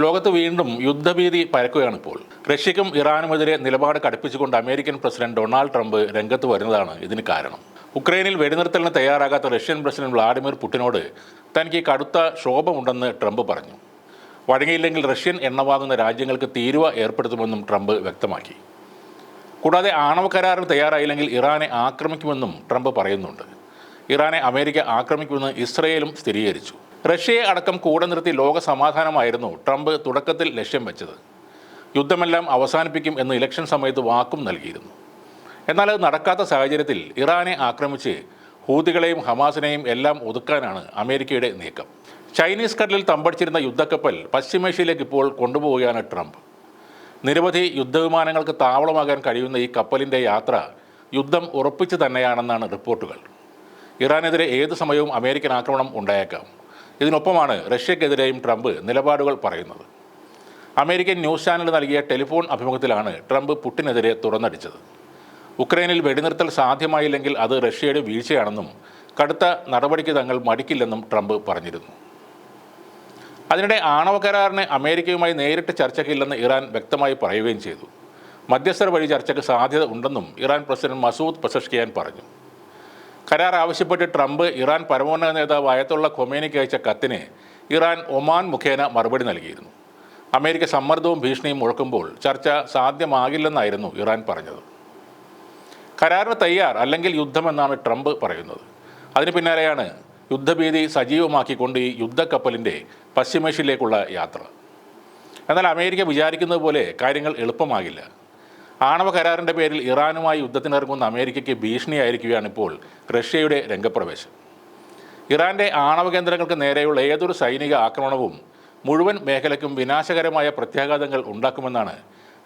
ലോകത്ത് വീണ്ടും യുദ്ധഭീതി പരക്കുകയാണിപ്പോൾ. റഷ്യയ്ക്കും ഇറാനുമെതിരെ നിലപാട് കടുപ്പിച്ചുകൊണ്ട് അമേരിക്കൻ പ്രസിഡന്റ് ഡൊണാൾഡ് ട്രംപ് രംഗത്ത് വരുന്നതാണ് ഇതിന് കാരണം. ഉക്രൈനിൽ വെടിനിർത്തലിന് തയ്യാറാകാത്ത റഷ്യൻ പ്രസിഡന്റ് വ്ളാഡിമിർ പുടിനോട് തനിക്ക് കടുത്ത ക്ഷോഭമുണ്ടെന്ന് ട്രംപ് പറഞ്ഞു. വഴങ്ങിയില്ലെങ്കിൽ റഷ്യൻ എണ്ണ വാങ്ങുന്ന രാജ്യങ്ങൾക്ക് തീരുവ ഏർപ്പെടുത്തുമെന്നും ട്രംപ് വ്യക്തമാക്കി. കൂടാതെ ആണവ കരാറിന് തയ്യാറായില്ലെങ്കിൽ ഇറാനെ ആക്രമിക്കുമെന്നും ട്രംപ് പറയുന്നുണ്ട്. ഇറാനെ അമേരിക്ക ആക്രമിക്കുമെന്ന് ഇസ്രയേലും സ്ഥിരീകരിച്ചു. റഷ്യയെ അടക്കം കൂടെ നിർത്തി ലോക സമാധാനമായിരുന്നു ട്രംപ് തുടക്കത്തിൽ ലക്ഷ്യം വെച്ചത്. യുദ്ധമെല്ലാം അവസാനിപ്പിക്കും എന്ന് ഇലക്ഷൻ സമയത്ത് വാക്കും നൽകിയിരുന്നു. എന്നാൽ അത് നടക്കാത്ത സാഹചര്യത്തിൽ ഇറാനെ ആക്രമിച്ച് ഹൂതികളെയും ഹമാസിനെയും എല്ലാം ഒതുക്കാനാണ് അമേരിക്കയുടെ നീക്കം. ചൈനീസ് കടലിൽ തമ്പടിച്ചിരുന്ന യുദ്ധക്കപ്പൽ പശ്ചിമേഷ്യയിലേക്ക് ഇപ്പോൾ കൊണ്ടുപോവുകയാണ് ട്രംപ്. നിരവധി യുദ്ധവിമാനങ്ങൾക്ക് താവളമാകാൻ കഴിയുന്ന ഈ കപ്പലിൻ്റെ യാത്ര യുദ്ധം ഉറപ്പിച്ചു തന്നെയാണെന്നാണ് റിപ്പോർട്ടുകൾ. ഇറാനെതിരെ ഏത് സമയവും അമേരിക്കൻ ആക്രമണം ഉണ്ടായേക്കാം. ഇതിനൊപ്പമാണ് റഷ്യക്കെതിരെയും ട്രംപ് നിലപാടുകൾ പറയുന്നത്. അമേരിക്കൻ ന്യൂസ് ചാനൽ നൽകിയ ടെലിഫോൺ അഭിമുഖത്തിലാണ് ട്രംപ് പുടിനെതിരെ തുറന്നടിച്ചത്. ഉക്രൈനിൽ വെടിനിർത്തൽ സാധ്യമായില്ലെങ്കിൽ അത് റഷ്യയുടെ വീഴ്ചയാണെന്നും കടുത്ത നടപടിക്ക് തങ്ങൾ മടിക്കില്ലെന്നും ട്രംപ് പറഞ്ഞിരുന്നു. അതിനിടെ ആണവ കരാറിന് അമേരിക്കയുമായി നേരിട്ട് ചർച്ചയ്ക്കില്ലെന്ന് ഇറാൻ വ്യക്തമായി പറയുകയും ചെയ്തു. മധ്യസ്ഥർ വഴി ചർച്ചയ്ക്ക് സാധ്യത ഉണ്ടെന്നും ഇറാൻ പ്രസിഡന്റ് മസൂദ് പെസഷ്കിയാൻ പറഞ്ഞു. കരാർ ആവശ്യപ്പെട്ട് ട്രംപ് ഇറാൻ പരമോന്നത നേതാവ് അയത്തുള്ള ഖൊമേനിക്ക് അയച്ച കത്തിന് ഇറാൻ ഒമാൻ മുഖേന മറുപടി നൽകിയിരുന്നു. അമേരിക്ക സമ്മർദ്ദവും ഭീഷണിയും മുഴക്കുമ്പോൾ ചർച്ച സാധ്യമാകില്ലെന്നായിരുന്നു ഇറാൻ പറഞ്ഞത്. കരാറിന് തയ്യാർ അല്ലെങ്കിൽ യുദ്ധമെന്നാണ് ട്രംപ് പറയുന്നത്. അതിന് പിന്നാലെയാണ് യുദ്ധഭീതി സജീവമാക്കിക്കൊണ്ട് ഈ യുദ്ധക്കപ്പലിൻ്റെ പശ്ചിമേഷ്യയിലേക്കുള്ള യാത്ര. എന്നാൽ അമേരിക്ക വിചാരിക്കുന്നത് പോലെ കാര്യങ്ങൾ എളുപ്പമാകില്ല. ആണവ കരാറിൻ്റെ പേരിൽ ഇറാനുമായി യുദ്ധത്തിനിറങ്ങുന്ന അമേരിക്കയ്ക്ക് ഭീഷണിയായിരിക്കുകയാണ് ഇപ്പോൾ റഷ്യയുടെ രംഗപ്രവേശം. ഇറാൻ്റെ ആണവ കേന്ദ്രങ്ങൾക്ക് നേരെയുള്ള ഏതൊരു സൈനിക ആക്രമണവും മുഴുവൻ മേഖലയ്ക്കും വിനാശകരമായ പ്രത്യാഘാതങ്ങൾ ഉണ്ടാക്കുമെന്നാണ്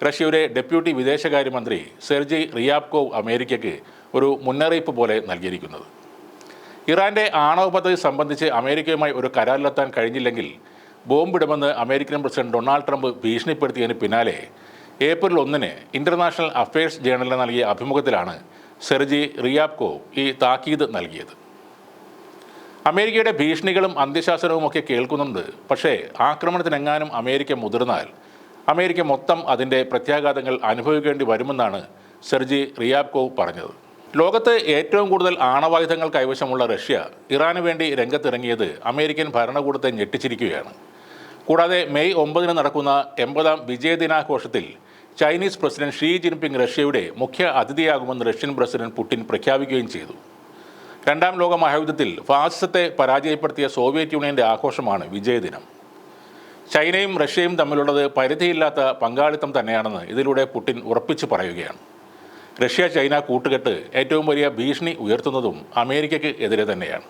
റഷ്യയുടെ ഡെപ്യൂട്ടി വിദേശകാര്യമന്ത്രി സെർജി റിയാബ്കോവ് അമേരിക്കയ്ക്ക് ഒരു മുന്നറിയിപ്പ് പോലെ നൽകിയിരിക്കുന്നത്. ഇറാൻ്റെ ആണവ പദ്ധതി സംബന്ധിച്ച് അമേരിക്കയുമായി ഒരു കരാറിലെത്താൻ കഴിഞ്ഞില്ലെങ്കിൽ ബോംബിടുമെന്ന് അമേരിക്കൻ പ്രസിഡന്റ് ഡൊണാൾഡ് ട്രംപ് ഭീഷണിപ്പെടുത്തിയതിന് പിന്നാലെ ഏപ്രിൽ 1 ഇൻ്റർനാഷണൽ അഫയേഴ്സ് ജേണലിന് നൽകിയ അഭിമുഖത്തിലാണ് സെർജി റിയാബ്കോവ് ഈ താക്കീത് നൽകിയത്. അമേരിക്കയുടെ ഭീഷണികളും അന്ത്യശാസനവുമൊക്കെ കേൾക്കുന്നുണ്ട്. പക്ഷേ ആക്രമണത്തിനെങ്ങാനും അമേരിക്ക മുതിർന്നാൽ അമേരിക്ക മൊത്തം അതിൻ്റെ പ്രത്യാഘാതങ്ങൾ അനുഭവിക്കേണ്ടി വരുമെന്നാണ് സെർജി റിയാബ്കോവ് പറഞ്ഞത്. ലോകത്ത് ഏറ്റവും കൂടുതൽ ആണവായുധങ്ങൾ കൈവശമുള്ള റഷ്യ ഇറാന് വേണ്ടി രംഗത്തിറങ്ങിയത് അമേരിക്കൻ ഭരണകൂടത്തെ ഞെട്ടിച്ചിരിക്കുകയാണ്. കൂടാതെ മെയ് 9 നടക്കുന്ന 80ാം വിജയദിനാഘോഷത്തിൽ ചൈനീസ് പ്രസിഡന്റ് ഷീ ജിൻപിങ് റഷ്യയുടെ മുഖ്യ അതിഥിയാകുമെന്ന് റഷ്യൻ പ്രസിഡന്റ് പുടിൻ പ്രഖ്യാപിക്കുകയും ചെയ്തു. രണ്ടാം ലോക മഹായുദ്ധത്തിൽ ഫാസിസത്തെ പരാജയപ്പെടുത്തിയ സോവിയറ്റ് യൂണിയൻ്റെ ആഘോഷമാണ് വിജയദിനം. ചൈനയും റഷ്യയും തമ്മിലുള്ളത് പരിധിയില്ലാത്ത പങ്കാളിത്തം തന്നെയാണെന്ന് ഇതിലൂടെ പുടിൻ ഉറപ്പിച്ചു പറയുകയാണ്. റഷ്യ ചൈന കൂട്ടുകെട്ട് ഏറ്റവും വലിയ ഭീഷണി ഉയർത്തുന്നതും അമേരിക്കയ്ക്ക് എതിരെ തന്നെയാണ്.